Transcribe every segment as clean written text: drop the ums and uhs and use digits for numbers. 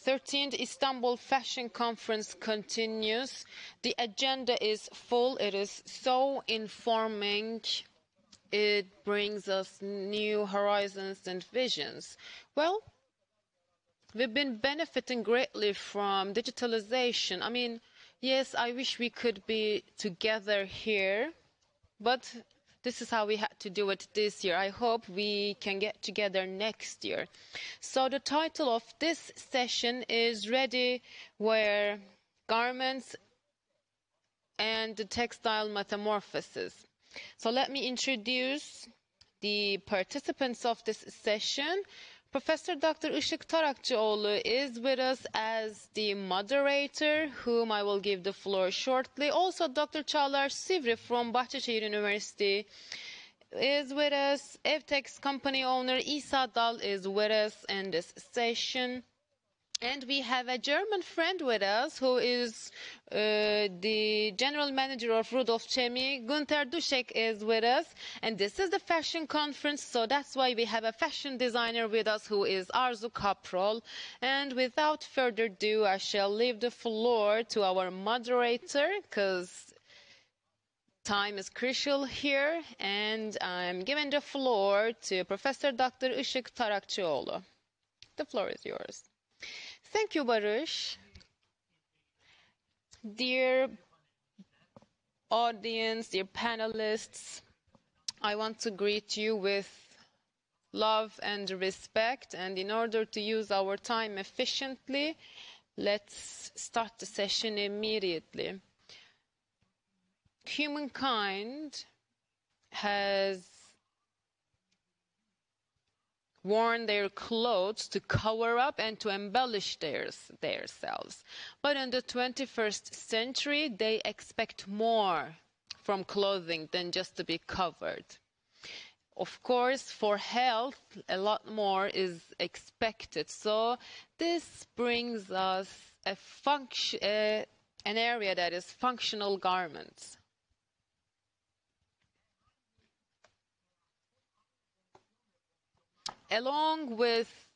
13th Istanbul Fashion Conference continues. The agenda is full. It is so informing. It brings us new horizons and visions. Well, we've been benefiting greatly from digitalization. I mean, yes, I wish we could be together here, but this is how we had to do it this year. I hope we can get together next year. So the title of this session is Ready Wear Garments and the Textile Metamorphosis. So let me introduce the participants of this session. Professor Dr. Işık Tarakçıoğlu is with us as the moderator, whom I will give the floor shortly. Also, Dr. Çağlar Sivri from Bahçeşehir University is with us. Evtex company owner İsa Dal is with us in this session. And we have a German friend with us who is the general manager of Rudolf Chemie. Günter Duschek is with us. And this is the fashion conference, so that's why we have a fashion designer with us who is Arzu Kaprol. And without further ado, I shall leave the floor to our moderator because time is crucial here. And I'm giving the floor to Professor Dr. Işık Tarakçıoğlu. The floor is yours. Thank you, Barış. Dear audience, dear panelists, I want to greet you with love and respect. And in order to use our time efficiently, let's start the session immediately. Humankind has worn their clothes to cover up and to embellish themselves. But in the 21st century, they expect more from clothing than just to be covered. Of course, for health, a lot more is expected. So this brings us an area that is functional garments. Along with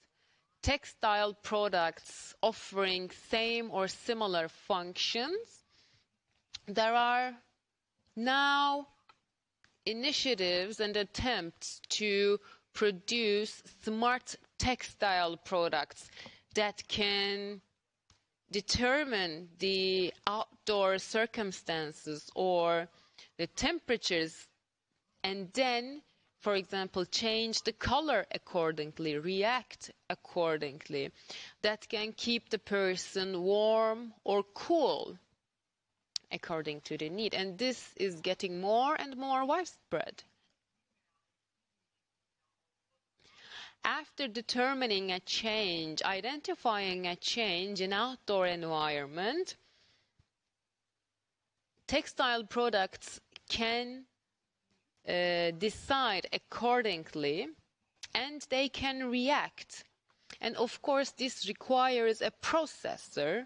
textile products offering same or similar functions, there are now initiatives and attempts to produce smart textile products that can determine the outdoor circumstances or the temperatures and then, for example, change the color accordingly, react accordingly. That can keep the person warm or cool according to the need. And this is getting more and more widespread. After determining a change, identifying a change in outdoor environment, textile products can decide accordingly and they can react. And of course this requires a processor,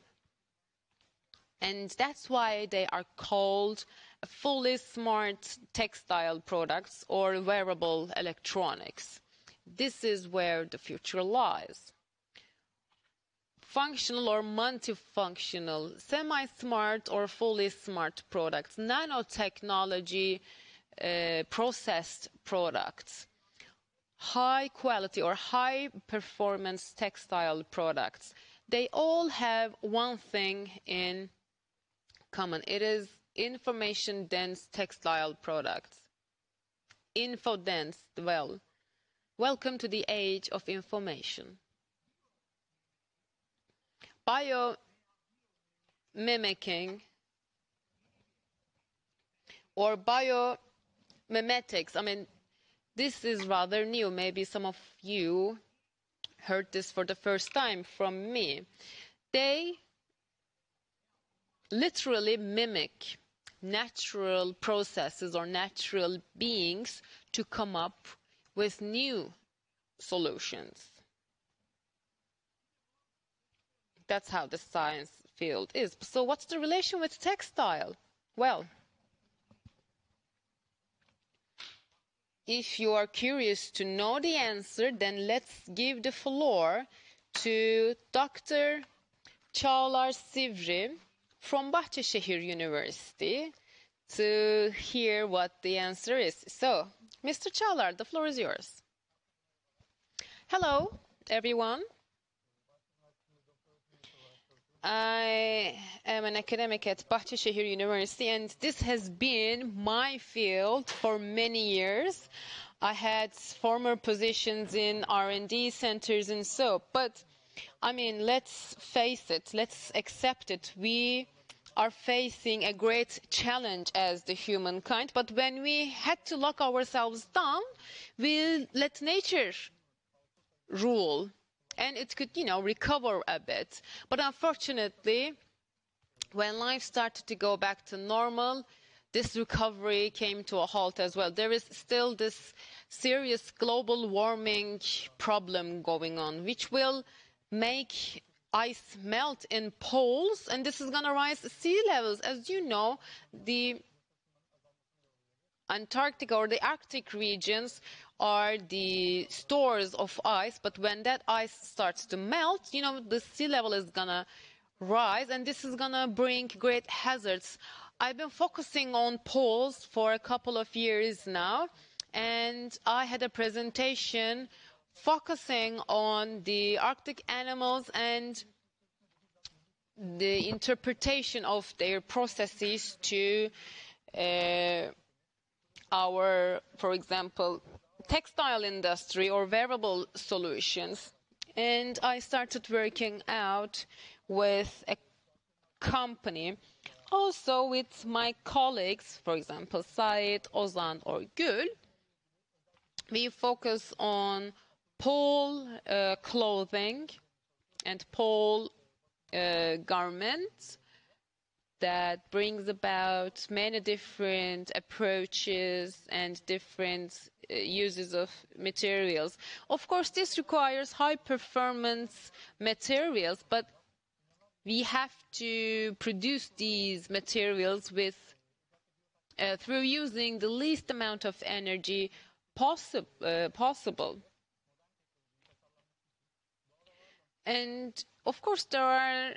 and that's why they are called fully smart textile products or wearable electronics. This is where the future lies. Functional or multifunctional, semi-smart or fully smart products, nanotechnology processed products, high quality or high performance textile products. They all have one thing in common. It is information dense textile products. Info dense, well, welcome to the age of information. Biomimicking or biomimetics, I mean, this is rather new. Maybe some of you heard this for the first time from me. They literally mimic natural processes or natural beings to come up with new solutions. That's how the science field is. So what's the relation with textile? Well, if you are curious to know the answer, then let's give the floor to Dr. Çağlar Sivri from Bahçeşehir University to hear what the answer is. So, Mr. Çağlar, the floor is yours. Hello, everyone. I am an academic at Bahçeşehir University, and this has been my field for many years. I had former positions in R&D centers and so, but I mean, let's face it, let's accept it. We are facing a great challenge as the humankind, but when we had to lock ourselves down, we let nature rule, and it could, recover a bit. But unfortunately, when life started to go back to normal, this recovery came to a halt as well. There is still this serious global warming problem going on, which will make ice melt in poles, and this is going to rise sea levels. As you know, the Antarctica or the Arctic regions are the stores of ice, but when that ice starts to melt, the sea level is gonna rise, and this is gonna bring great hazards. I've been focusing on poles for a couple of years now, and I had a presentation focusing on the Arctic animals and the interpretation of their processes to our, for example, textile industry or wearable solutions. And I started working out with a company, also with my colleagues, for example, Said, Ozan, or Gül. We focus on pole clothing and pole garments that brings about many different approaches and different uses of materials. Of course, this requires high performance materials, but we have to produce these materials with through using the least amount of energy possible. And of course, there are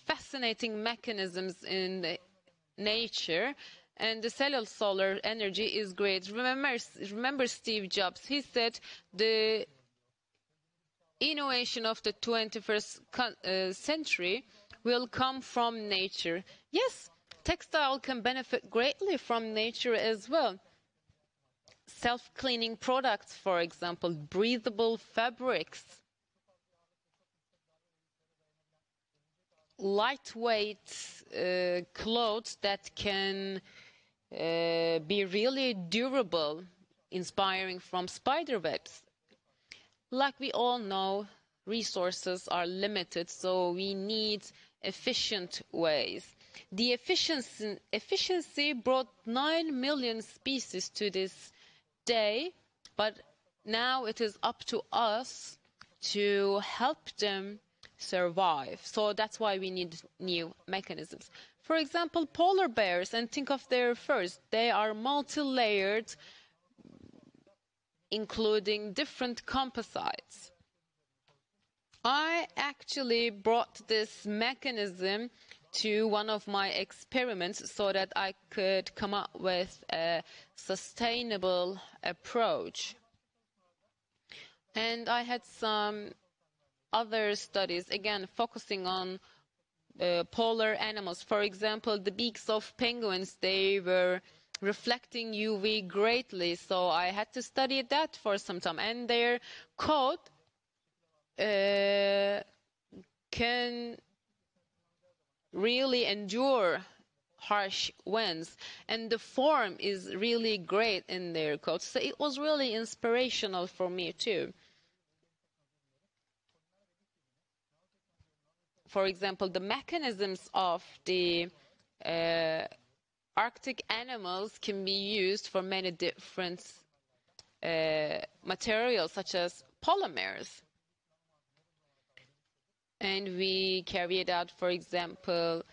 fascinating mechanisms in nature, and the cellular solar energy is great. Remember Steve Jobs, he said the innovation of the 21st century will come from nature. Yes, textile can benefit greatly from nature as well. Self-cleaning products, for example, breathable fabrics, lightweight clothes that can be really durable, inspiring from spider webs. Like we all know, resources are limited, so we need efficient ways. The efficiency brought 9 million species to this day, but now it is up to us to help them survive. So that's why we need new mechanisms. For example, polar bears, and think of their furs. They are multi-layered, including different composites. I actually brought this mechanism to one of my experiments so that I could come up with a sustainable approach. And I had some other studies, again, focusing on polar animals. For example, the beaks of penguins, they were reflecting UV greatly, so I had to study that for some time. And their coat can really endure harsh winds, and the form is really great in their coats. So it was really inspirational for me too. For example, the mechanisms of the Arctic animals can be used for many different materials, such as polymers. And we carried out, for example,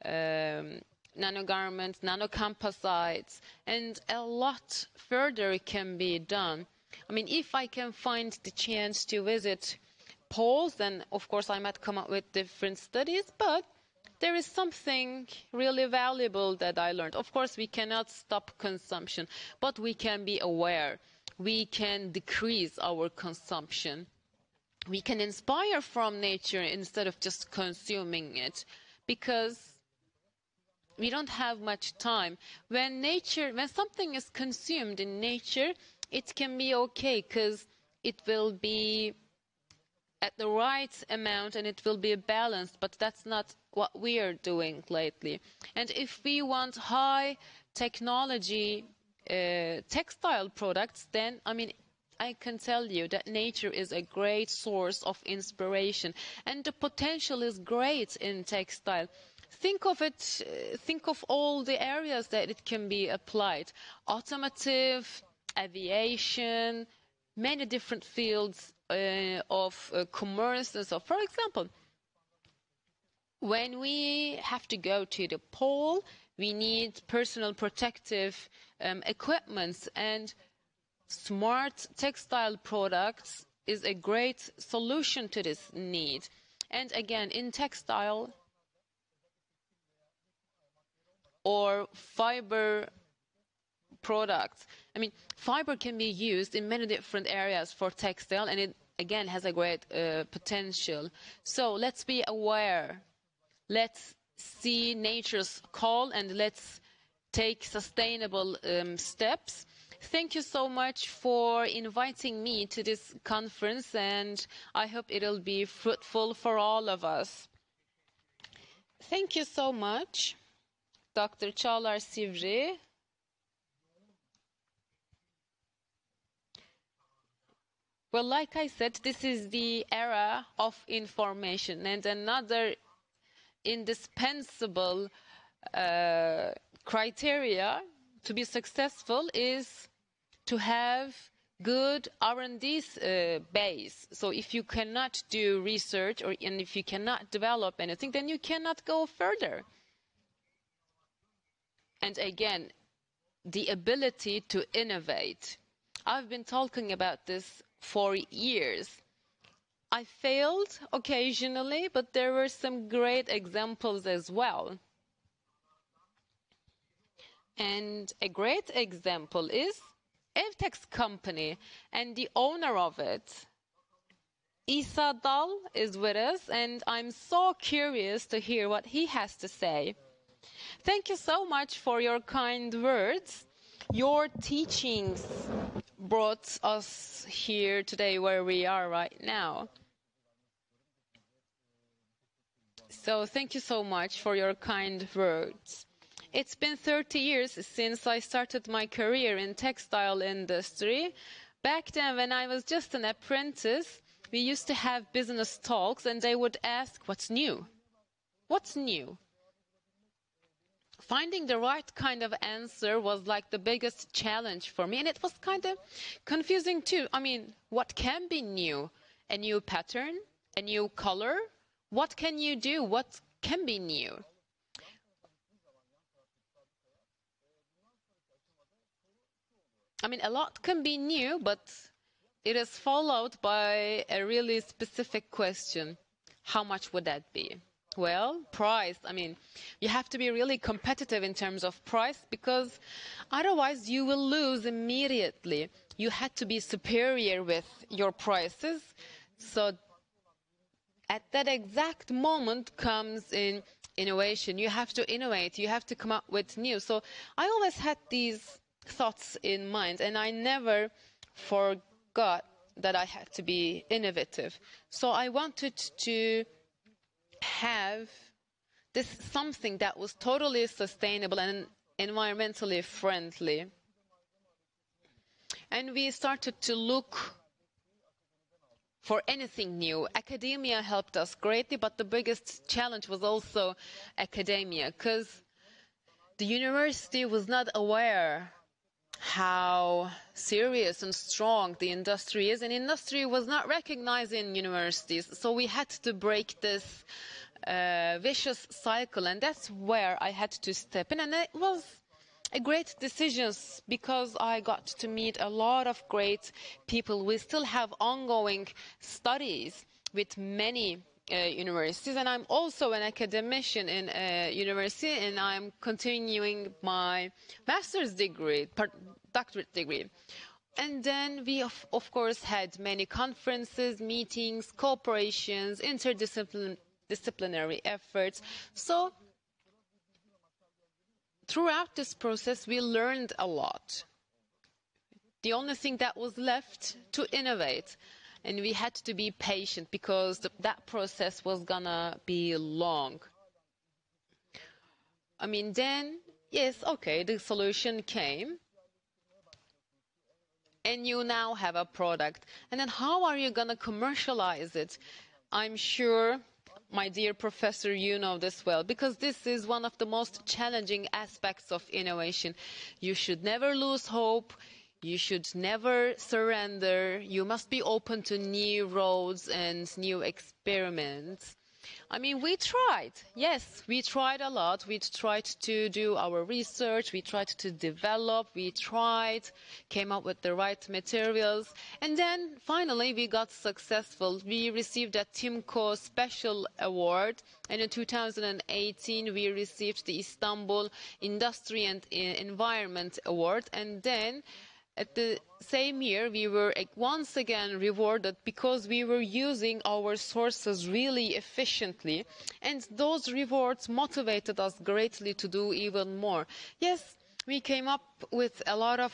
nanogarments, nanocomposites, and a lot further can be done. I mean, if I can find the chance to visit poles, then of course I might come up with different studies, but there is something really valuable that I learned. Of course, we cannot stop consumption, but we can be aware. We can decrease our consumption. We can inspire from nature instead of just consuming it, because we don't have much time. When something is consumed in nature, it can be okay because it will be at the right amount and it will be balanced, but that's not what we are doing lately. And if we want high technology textile products, then I can tell you that nature is a great source of inspiration, and the potential is great in textile. Think of it, think of all the areas that it can be applied. Automotive, aviation, many different fields of commerce and so. For example, when we have to go to the pole, we need personal protective equipment, and smart textile products is a great solution to this need. And again, in textile or fiber products, fiber can be used in many different areas for textile, and it again has a great potential. So let's be aware. Let's see nature's call and let's take sustainable steps. Thank you so much for inviting me to this conference, and I hope it'll be fruitful for all of us. Thank you so much, Dr. Çağlar Sivri. Well, like I said, this is the era of information, and another indispensable criteria to be successful is to have good R&D base. So if you cannot do research and if you cannot develop anything, then you cannot go further. And again, the ability to innovate. I've been talking about this for years. I failed occasionally, but there were some great examples as well. And a great example is Evtex company, and the owner of it, İsa Dal, is with us, and I'm so curious to hear what he has to say. Thank you so much for your kind words. Your teachings brought us here today where we are right now. So thank you so much for your kind words. It's been 30 years since I started my career in textile industry. Back then, when I was just an apprentice, we used to have business talks and they would ask, what's new? What's new? Finding the right kind of answer was like the biggest challenge for me, and it was kind of confusing too. What can be new? A new pattern? A new color? What can you do? What can be new? A lot can be new, but it is followed by a really specific question. How much would that be? Well, price. You have to be really competitive in terms of price, because otherwise you will lose immediately. You had to be superior with your prices. So at that exact moment comes in innovation. You have to innovate. You have to come up with new. So I always had these thoughts in mind, and I never forgot that I had to be innovative. So I wanted to have this something that was totally sustainable and environmentally friendly. And we started to look for anything new. Academia helped us greatly, but the biggest challenge was also academia, because the university was not aware how serious and strong the industry is, and industry was not recognized in universities. So we had to break this vicious cycle, and that's where I had to step in. And it was a great decision, because I got to meet a lot of great people. We still have ongoing studies with many universities, and I'm also an academician in a university, and I'm continuing my master's degree, doctorate degree. And then we, of course, had many conferences, meetings, cooperations, interdisciplinary efforts. So throughout this process, we learned a lot. The only thing that was left to innovate. And we had to be patient because that process was gonna be long. I mean, then, yes, okay, the solution came. And you now have a product. And then how are you gonna commercialize it? I'm sure, my dear professor, you know this well, because this is one of the most challenging aspects of innovation. You should never lose hope. You should never surrender. You must be open to new roads and new experiments. I mean, we tried. Yes, we tried a lot. We tried to do our research. We tried to develop. We tried, came up with the right materials. And then finally we got successful. We received a TIMCO Special Award. And in 2018 we received the Istanbul Industry and Environment Award. And then at the same year, we were once again rewarded because we were using our sources really efficiently. And those rewards motivated us greatly to do even more. Yes, we came up with a lot of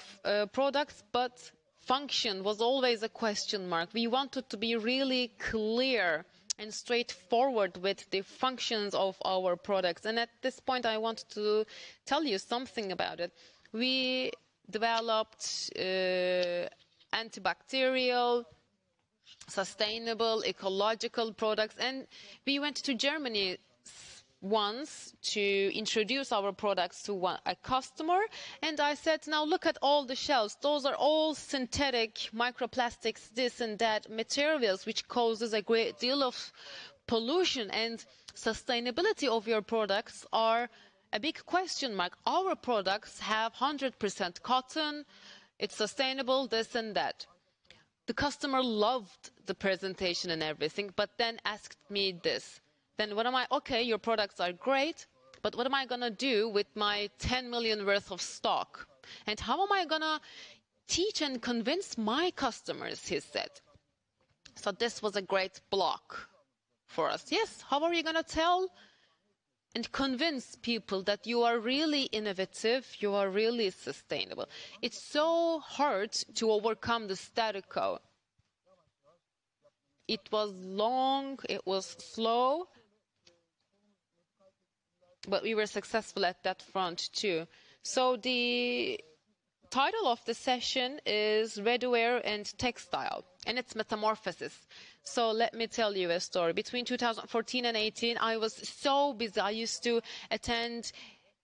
products, but function was always a question mark. We wanted to be really clear and straightforward with the functions of our products. And at this point, I want to tell you something about it. We developed antibacterial, sustainable, ecological products, and we went to Germany once to introduce our products to a customer, and I said, now look at all the shelves. Those are all synthetic microplastics, this and that materials, which causes a great deal of pollution, and sustainability of your products are a big question mark. Our products have 100% cotton, it's sustainable, this and that. The customer loved the presentation and everything, but then asked me this. Then what am I, okay, your products are great, but what am I gonna do with my 10 million worth of stock? And how am I gonna teach and convince my customers, he said. So this was a great block for us. Yes, how are you gonna tell and convince people that you are really innovative, you are really sustainable? It's so hard to overcome the status quo. It was long, it was slow, but we were successful at that front too. So the title of the session is Ready-wear and Textile, and it's Metamorphosis. So let me tell you a story. Between 2014 and 18, I was so busy. I used to attend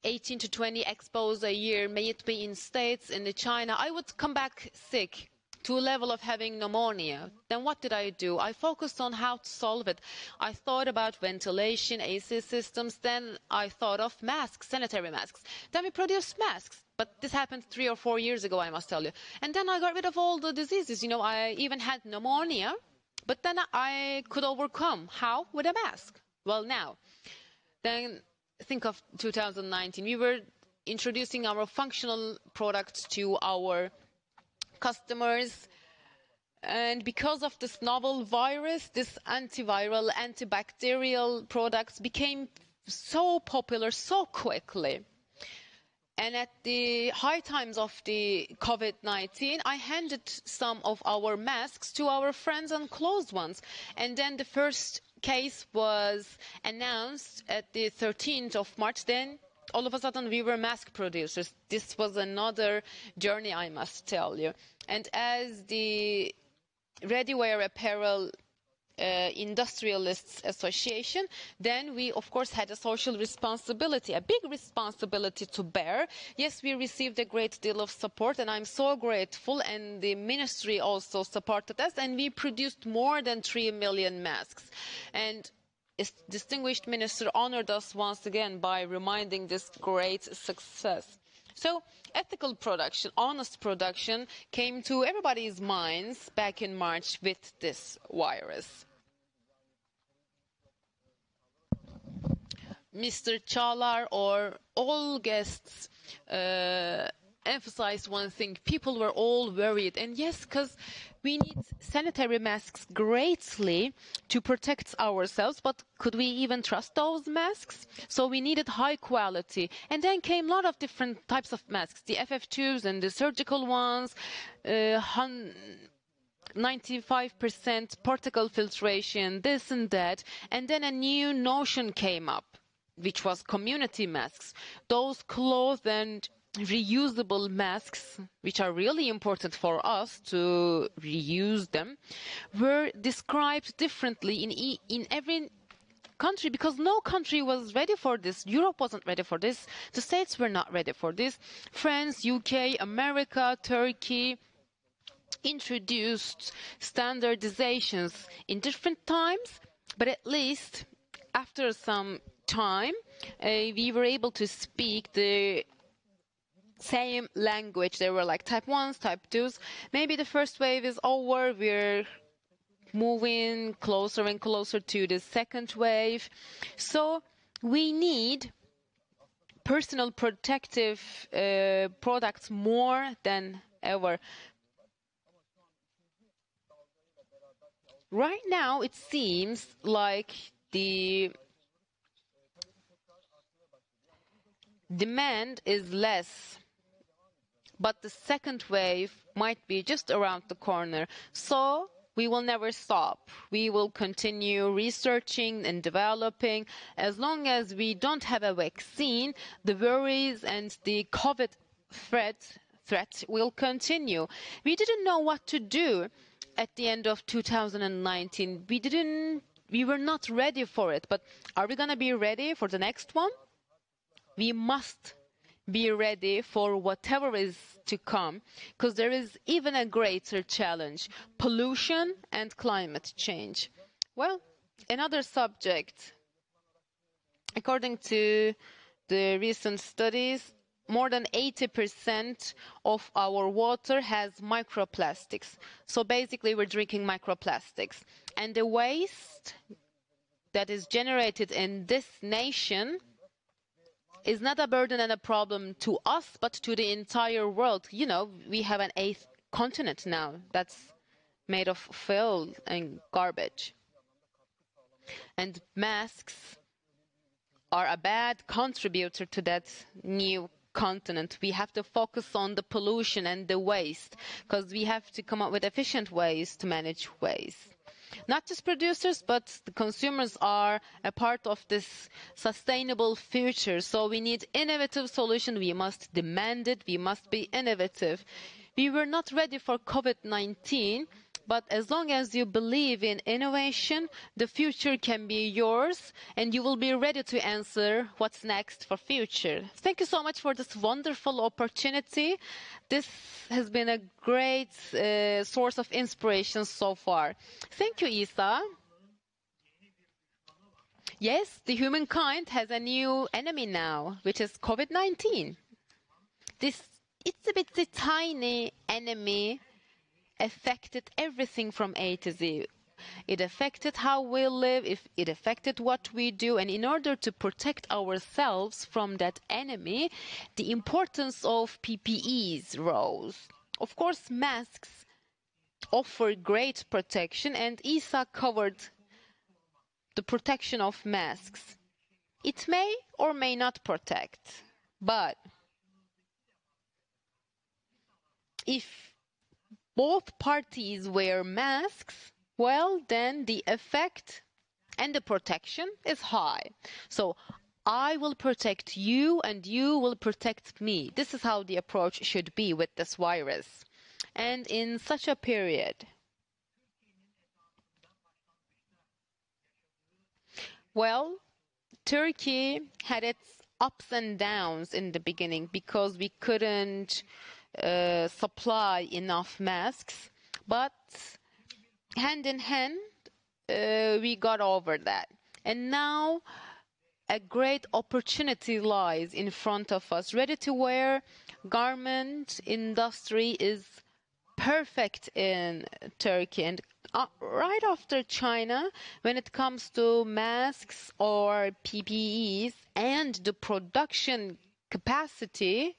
18 to 20 expos a year, may it be in States, in China. I would come back sick to a level of having pneumonia. Then what did I do? I focused on how to solve it. I thought about ventilation, AC systems. Then I thought of masks, sanitary masks. Then we produced masks. But this happened 3 or 4 years ago, I must tell you. And then I got rid of all the diseases. You know, I even had pneumonia. But then I could overcome. How? With a mask. Well, now, then think of 2019. We were introducing our functional products to our customers. And because of this novel virus, this antiviral, antibacterial products became so popular so quickly. And at the high times of the COVID-19, I handed some of our masks to our friends and close ones. And then the first case was announced at the 13th of March. Then all of a sudden we were mask producers. This was another journey, I must tell you. And as the ready-wear apparel Industrialists Association, then we of course had a social responsibility, a big responsibility to bear. Yes, we received a great deal of support, and I'm so grateful, and the ministry also supported us, and we produced more than 3 million masks. And distinguished minister honored us once again by reminding this great success. So ethical production, honest production came to everybody's minds back in March with this virus. Mr. Çağlar or all guests emphasized one thing. People were all worried. And yes, because we need sanitary masks greatly to protect ourselves, but could we even trust those masks? So we needed high quality. And then came a lot of different types of masks, the FF2s and the surgical ones, 95% particle filtration, this and that. And then a new notion came up, which was community masks. Those cloth and reusable masks, which are really important for us to reuse them, were described differently in every country, because no country was ready for this. Europe wasn't ready for this. The States were not ready for this. France, UK, America, Turkey introduced standardizations in different times, but at least after some time, we were able to speak the same language. They were like type 1s, type 2s. Maybe the first wave is over. We're moving closer and closer to the second wave. So we need personal protective products more than ever. Right now, it seems like the demand is less, but the second wave might be just around the corner. So we will never stop. We will continue researching and developing. As long as we don't have a vaccine, the worries and the COVID threat will continue. We didn't know what to do at the end of 2019. We were not ready for it, but are we going to be ready for the next one? We must be ready for whatever is to come, because there is even a greater challenge: pollution and climate change. Well, another subject. According to the recent studies, more than 80% of our water has microplastics. So basically, we're drinking microplastics. And the waste that is generated in this nation is not a burden and a problem to us, but to the entire world. You know, we have an 8th continent now that's made of filth and garbage. And masks are a bad contributor to that new continent. We have to focus on the pollution and the waste, because we have to come up with efficient ways to manage waste. Not just producers, but the consumers are a part of this sustainable future. So we need innovative solutions. We must demand it. We must be innovative. We were not ready for COVID-19, but as long as you believe in innovation, the future can be yours, and you will be ready to answer what's next for future. Thank you so much for this wonderful opportunity. This has been a great source of inspiration so far. Thank you, Isa. Yes, the humankind has a new enemy now, which is COVID-19. This it's a bit the tiny enemy affected everything from A to Z. It affected how we live, it affected what we do, and in order to protect ourselves from that enemy, the importance of PPEs rose. Of course, masks offer great protection, and Isa covered the protection of masks. It may or may not protect, but if both parties wear masks, well, then the effect and the protection is high. So I will protect you and you will protect me. This is how the approach should be with this virus. And in such a period, well, Turkey had its ups and downs in the beginning because we couldn't supply enough masks, but hand in hand we got over that, and now a great opportunity lies in front of us. Ready-to-wear garment industry is perfect in Turkey, and right after China, when it comes to masks or PPEs and the production capacity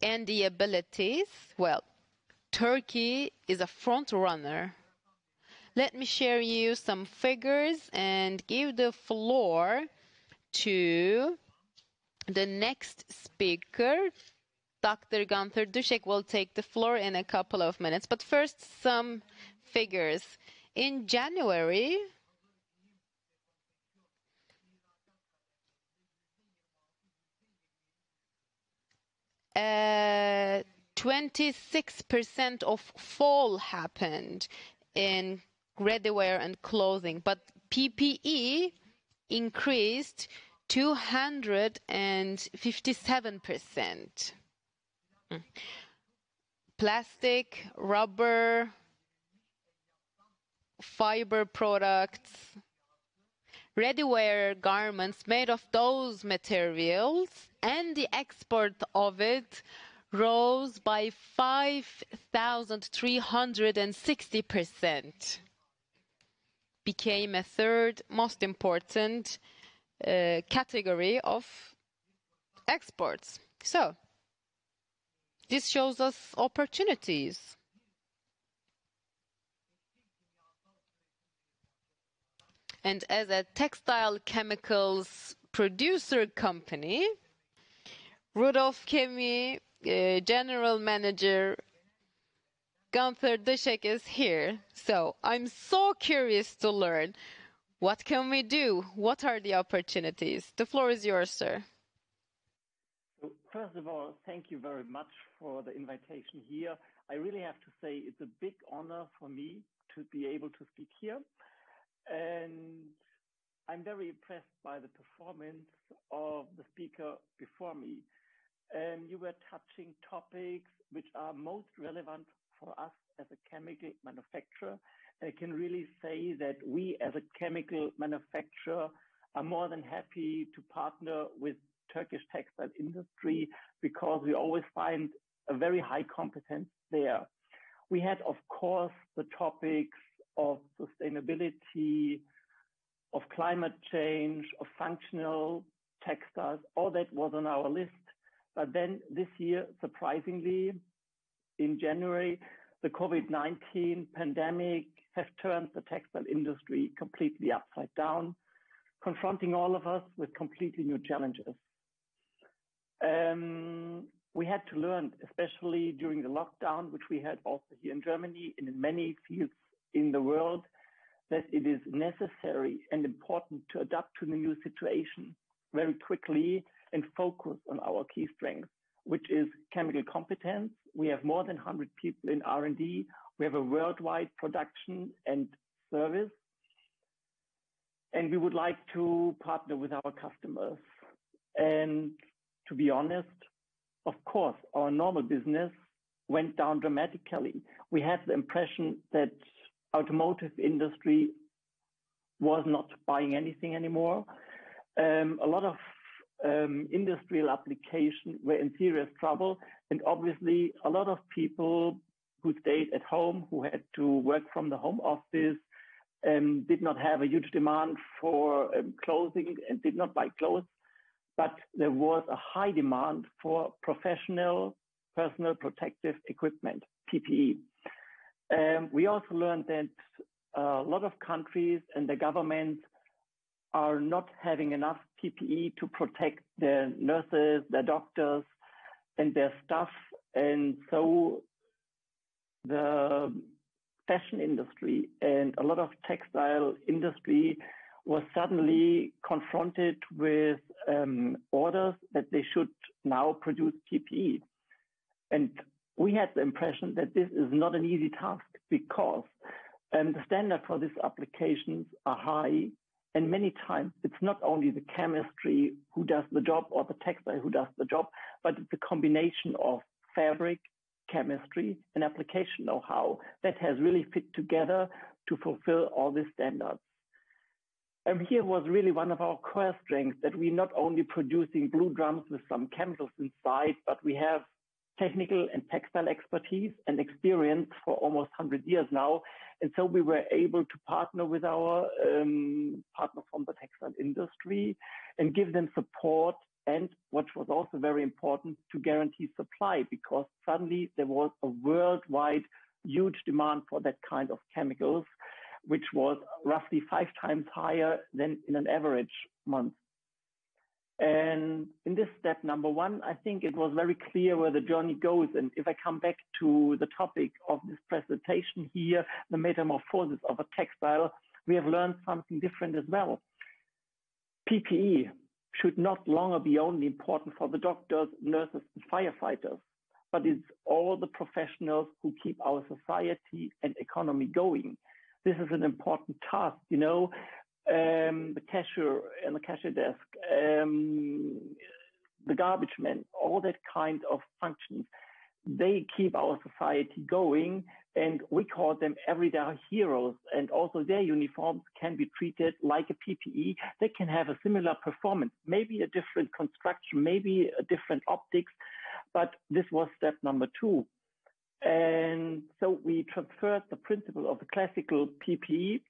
and the abilities, well, Turkey is a front runner. Let me share you some figures and give the floor to the next speaker. Dr. Gunther Dushek will take the floor in a couple of minutes. But first, some figures. In January, uh, 26% of fall happened in ready-wear and clothing, but PPE increased 257%. Plastic, rubber, fiber products, ready-wear garments made of those materials and the export of it rose by 5,360%, became a third most important category of exports. So, this shows us opportunities. And as a textile chemicals producer company, Rudolf Chemie General Manager Gunther Dushek is here. So I'm so curious to learn. What can we do? What are the opportunities? The floor is yours, sir. So first of all, thank you very much for the invitation here. I really have to say it's a big honor for me to be able to speak here. And I'm very impressed by the performance of the speaker before me. You were touching topics which are most relevant for us as a chemical manufacturer. I can really say that we as a chemical manufacturer are more than happy to partner with Turkish textile industry because we always find a very high competence there. We had, of course, the topics of sustainability, of climate change, of functional textiles. All that was on our list. But then this year, surprisingly, in January, the COVID-19 pandemic has turned the textile industry completely upside down, confronting all of us with completely new challenges. We had to learn, especially during the lockdown, which we had also here in Germany and in many fields in the world, that it is necessary and important to adapt to the new situation very quickly and focus on our key strengths, which is chemical competence. We have more than 100 people in R&D. We have a worldwide production and service. And we would like to partner with our customers. And to be honest, of course, our normal business went down dramatically. We had the impression that automotive industry was not buying anything anymore. A lot of industrial applications were in serious trouble. And obviously, a lot of people who stayed at home, who had to work from the home office, did not have a huge demand for clothing and did not buy clothes. But there was a high demand for professional personal protective equipment, PPE. We also learned that a lot of countries and the governments are not having enough PPE to protect their nurses, their doctors, and their staff. And so the fashion industry and a lot of textile industry was suddenly confronted with orders that they should now produce PPE. And we had the impression that this is not an easy task because the standard for these applications are high. And many times it's not only the chemistry who does the job or the textile who does the job, but it's a combination of fabric, chemistry, and application know-how that has really fit together to fulfill all these standards. Here was really one of our core strengths that we not only producing blue drums with some chemicals inside, but we have technical and textile expertise and experience for almost 100 years now. And so we were able to partner with our partners from the textile industry and give them support, and what was also very important, to guarantee supply, because suddenly there was a worldwide huge demand for that kind of chemicals, which was roughly 5 times higher than in an average month. And in this step number 1, I think it was very clear where the journey goes. And if I come back to the topic of this presentation here, the metamorphosis of a textile, we have learned something different as well. PPE should not longer be only important for the doctors, nurses, and firefighters, but it's all the professionals who keep our society and economy going. This is an important task, you know. The cashier and the cashier desk, the garbage man, all that kind of functions, they keep our society going, and we call them everyday heroes. And also their uniforms can be treated like a PPE. They can have a similar performance, maybe a different construction, maybe a different optics, but this was step number 2. And so we transferred the principle of the classical PPE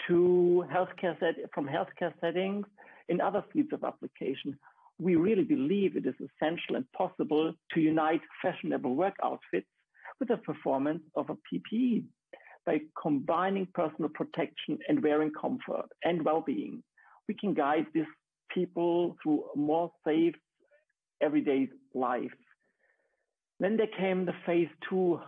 to from healthcare settings in other fields of application. We really believe it is essential and possible to unite fashionable work outfits with the performance of a PPE by combining personal protection and wearing comfort and well-being. We can guide these people through a more safe everyday life. Then there came the phase 2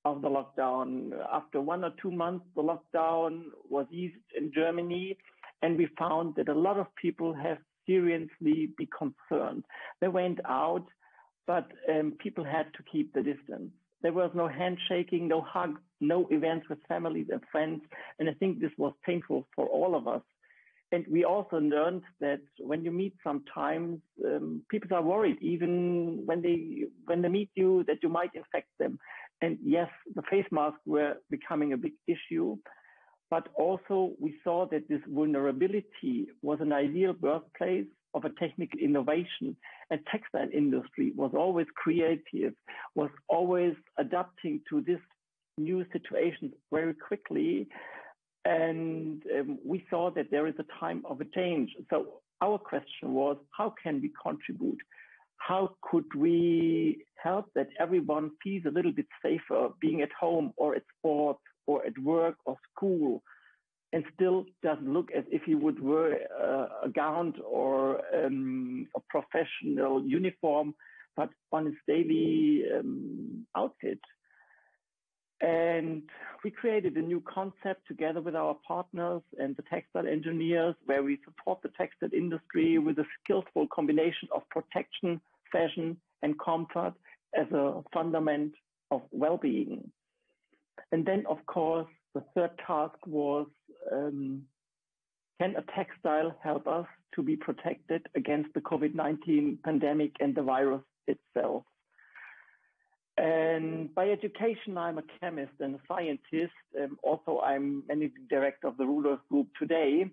of the lockdown. After 1 or 2 months, the lockdown was eased in Germany, and we found that a lot of people have seriously been concerned. They went out, but people had to keep the distance. There was no handshaking, no hugs, no events with families and friends, and I think this was painful for all of us. And we also learned that when you meet sometimes, people are worried, even when they meet you, that you might infect them. And yes, the face masks were becoming a big issue, but also we saw that this vulnerability was an ideal birthplace of a technical innovation. And textile industry was always creative, was always adapting to this new situation very quickly. And we saw that there is a time of a change. So our question was, how can we contribute? How could we help that everyone feels a little bit safer being at home or at sports or at work or school, and still doesn't look as if he would wear a gown or a professional uniform, but on his daily outfit. And we created a new concept together with our partners and the textile engineers, where we support the textile industry with a skillful combination of protection, fashion, and comfort as a fundament of well-being. And then, of course, the third task was, can a textile help us to be protected against the COVID-19 pandemic and the virus itself? And by education, I'm a chemist and a scientist. Also, I'm managing director of the Rudolph Group today.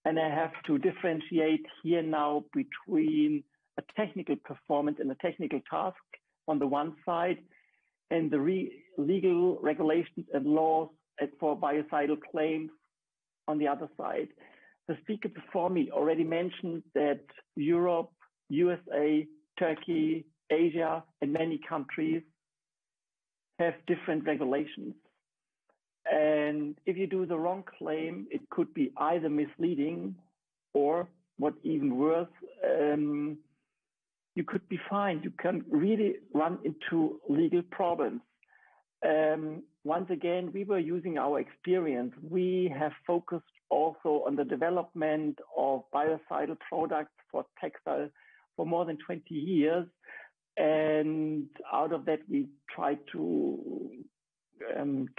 And I have to differentiate here now between a technical performance and a technical task on the one side, and the legal regulations and laws for biocidal claims on the other side. The speaker before me already mentioned that Europe, USA, Turkey, Asia, and many countries have different regulations. And if you do the wrong claim, it could be either misleading or, what even worse, you could be fined. You can really run into legal problems. Once again, we were using our experience. We have focused also on the development of biocidal products for textile for more than 20 years. And out of that, we tried to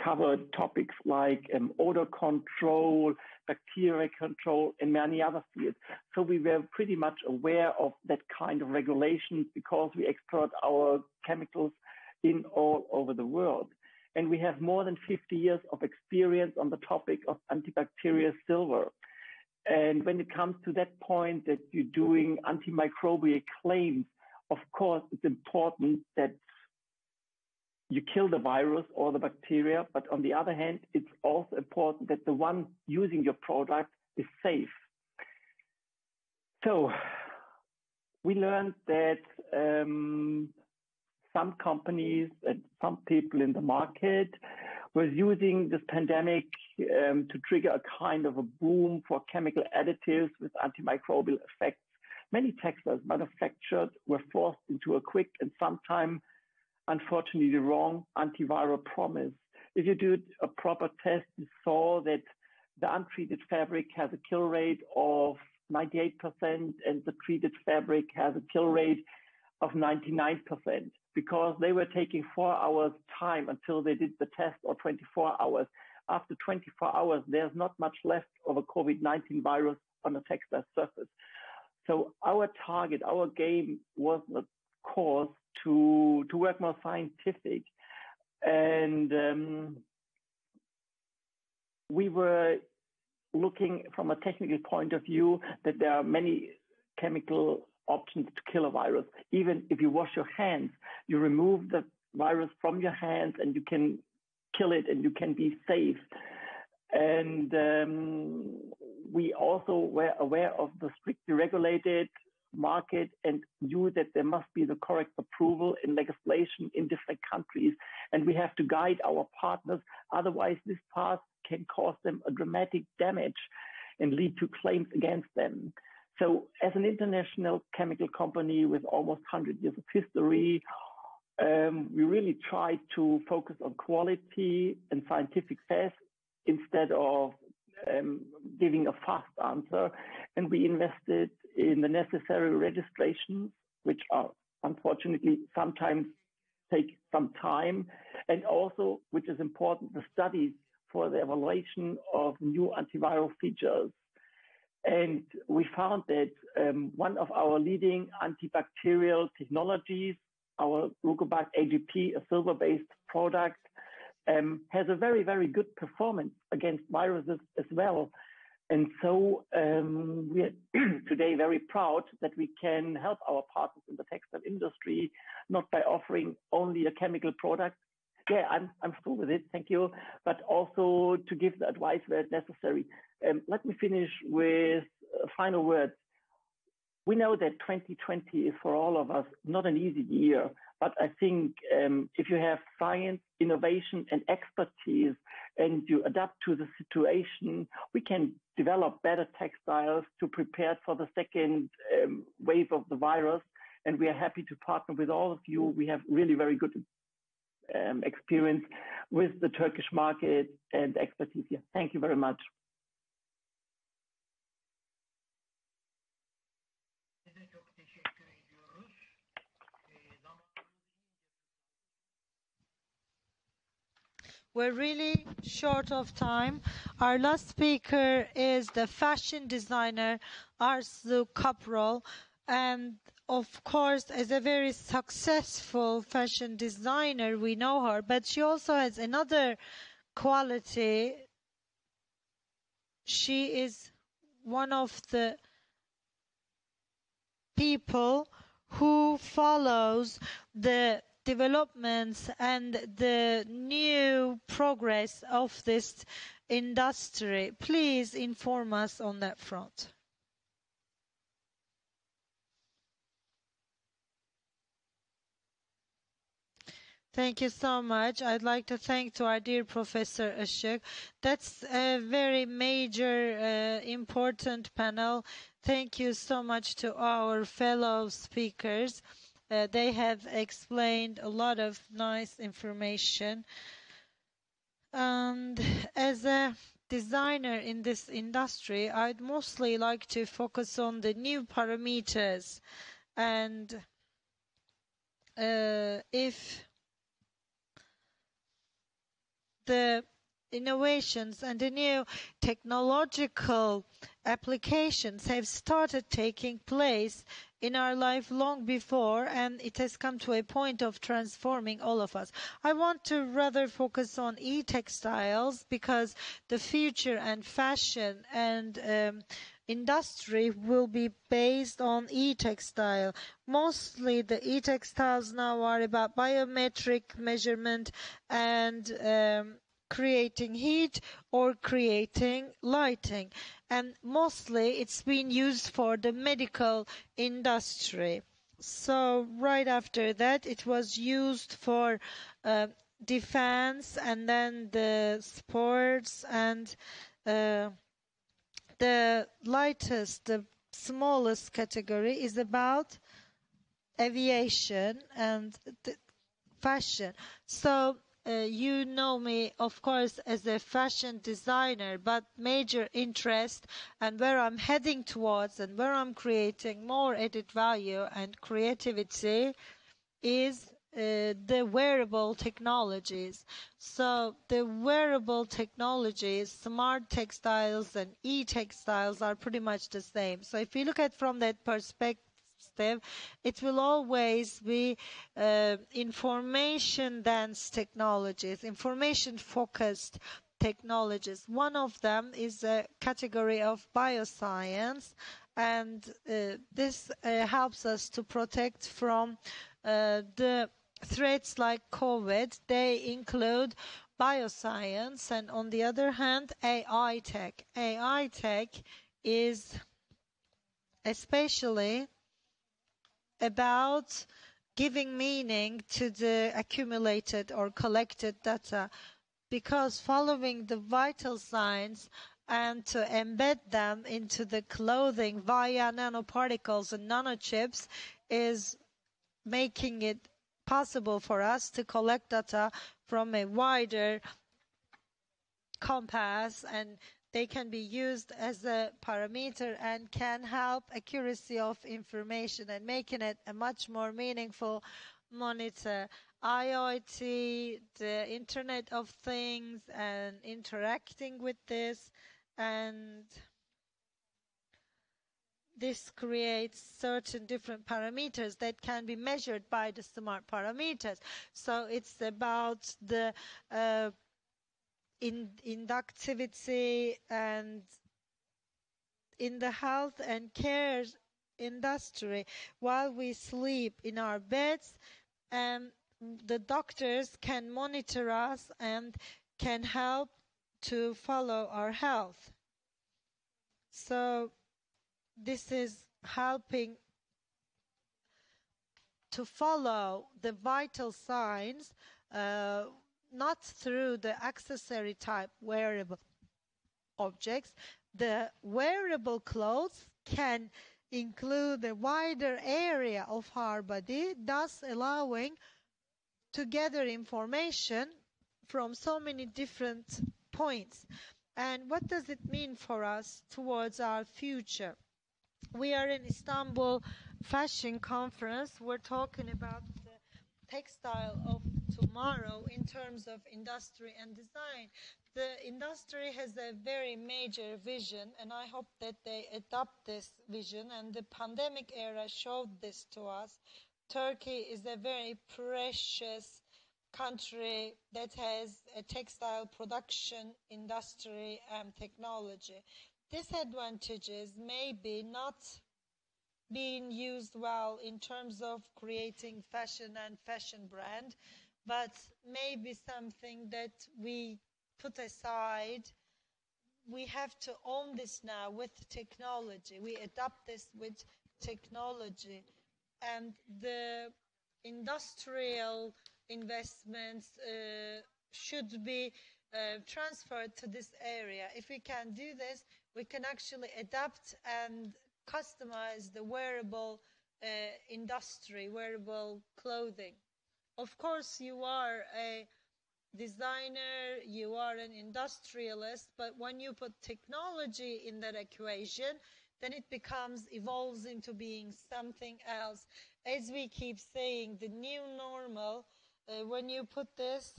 cover topics like odor control, bacteria control, and many other fields. So we were pretty much aware of that kind of regulations because we export our chemicals in all over the world. And we have more than 50 years of experience on the topic of antibacterial silver. And when it comes to that point that you're doing antimicrobial claims, of course, it's important that you kill the virus or the bacteria, but on the other hand, it's also important that the one using your product is safe. So we learned that some companies and some people in the market were using this pandemic to trigger a kind of a boom for chemical additives with antimicrobial effects. Many textiles manufactured were forced into a quick and sometimes, unfortunately, the wrong antiviral promise. If you do a proper test, you saw that the untreated fabric has a kill rate of 98% and the treated fabric has a kill rate of 99% because they were taking 4 hours time until they did the test, or 24 hours. After 24 hours, there's not much left of a COVID-19 virus on a textile surface. So our target, our game was, of course, to work more scientific. And we were looking from a technical point of view that there are many chemical options to kill a virus. Even if you wash your hands, you remove the virus from your hands and you can kill it and you can be safe. And we also were aware of the strictly regulated market and knew that there must be the correct approval in legislation in different countries. And we have to guide our partners. Otherwise, this path can cause them a dramatic damage and lead to claims against them. So as an international chemical company with almost 100 years of history, we really try to focus on quality and scientific facts instead of giving a fast answer. And we invested in the necessary registrations, which are unfortunately sometimes take some time. And also, which is important, the studies for the evaluation of new antiviral features. And we found that one of our leading antibacterial technologies, our Rucobac AGP, a silver-based product, has a very, very good performance against viruses as well. And so we are today very proud that we can help our partners in the textile industry, not by offering only a chemical product. Yeah, I'm full with it, thank you. But also to give the advice where it's necessary. Let me finish with a final word. We know that 2020 is for all of us not an easy year, but I think if you have science, innovation, and expertise, and you adapt to the situation, we can develop better textiles to prepare for the second wave of the virus. And we are happy to partner with all of you. We have really very good experience with the Turkish market and expertise here. Thank you very much. We're really short of time. Our last speaker is the fashion designer Arzu Kapral, and of course, as a very successful fashion designer, we know her, but she also has another quality. She is one of the people who follows the developments and the new progress of this industry. Please inform us on that front. Thank you so much. I'd like to thank to our dear Professor Işık. That's a very major, important panel. Thank you so much to our fellow speakers. They have explained a lot of nice information. And as a designer in this industry, I'd mostly like to focus on the new parameters. And if innovations and the new technological applications have started taking place in our life long before, and it has come to a point of transforming all of us. I want to rather focus on e-textiles because the future and fashion and industry will be based on e-textile. Mostly the e-textiles now are about biometric measurement and creating heat or creating lighting, and mostly it's been used for the medical industry. So right after that it was used for defense, and then the sports, and the lightest, the smallest category is about aviation and fashion. So you know me, of course, as a fashion designer, but major interest and where I'm heading towards and where I'm creating more added value and creativity is the wearable technologies. So the wearable technologies, smart textiles and e-textiles are pretty much the same. So if you look at from that perspective, it will always be information dense technologies, information focused technologies. One of them is a category of bioscience, and this helps us to protect from the threats like COVID. They include bioscience, and on the other hand, AI tech. AI tech is especially about giving meaning to the accumulated or collected data, because following the vital signs and to embed them into the clothing via nanoparticles and nanochips is making it possible for us to collect data from a wider compass, and they can be used as a parameter and can help accuracy of information and making it a much more meaningful monitor. IoT, the Internet of Things, and interacting with this, and this creates certain different parameters that can be measured by the smart parameters. So it's about the inductivity, and in the health and care industry, while we sleep in our beds, the doctors can monitor us and can help to follow our health. So this is helping to follow the vital signs, not through the accessory type wearable objects. The wearable clothes can include a wider area of our body, thus allowing to gather information from so many different points. And what does it mean for us towards our future? We are in Istanbul Fashion Conference. We're talking about the textile of tomorrow in terms of industry and design. The industry has a very major vision, and I hope that they adopt this vision, and the pandemic era showed this to us. Turkey is a very precious country that has a textile production industry and technology. Disadvantages may be not being used well in terms of creating fashion and fashion brand, but maybe something that we put aside. We have to own this now with technology. We adopt this with technology, and the industrial investments should be transferred to this area. If we can do this, we can actually adapt and customize the wearable industry, wearable clothing. Of course, you are a designer, you are an industrialist, but when you put technology in that equation, then it evolves into being something else. As we keep saying, the new normal, when you put this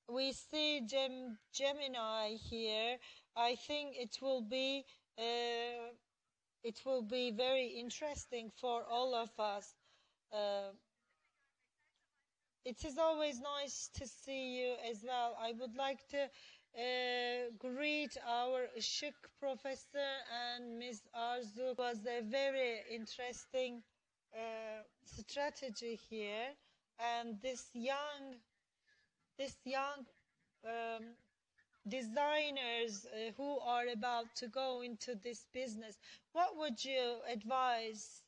we see Gemini here. I think it will be very interesting for all of us. It is always nice to see you as well. I would like to greet our Işık professor and Ms. Arzu. It was a very interesting strategy here, and this young designers who are about to go into this business, what would your advice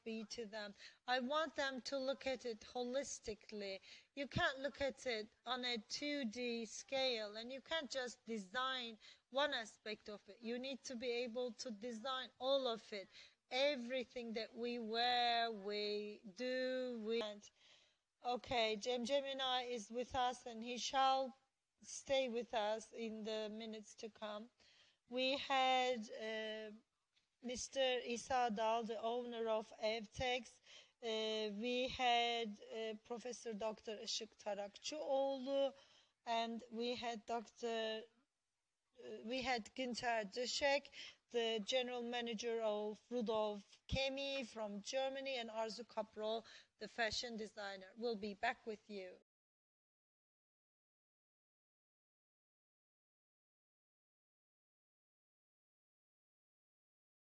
be to them? I want them to look at it holistically. You can't look at it on a 2D scale, and you can't just design one aspect of it. You need to be able to design all of it. Everything that we wear, we do, Okay, Gemini is with us, and he shall stay with us in the minutes to come. We had Mr. Isa Dal, the owner of Evtex. We had Professor Dr. Işık Tarakçıoğlu, and we had Günter Döşek, the general manager of Rudolf Chemie from Germany, and Arzu Kapro, the fashion designer. We'll be back with you.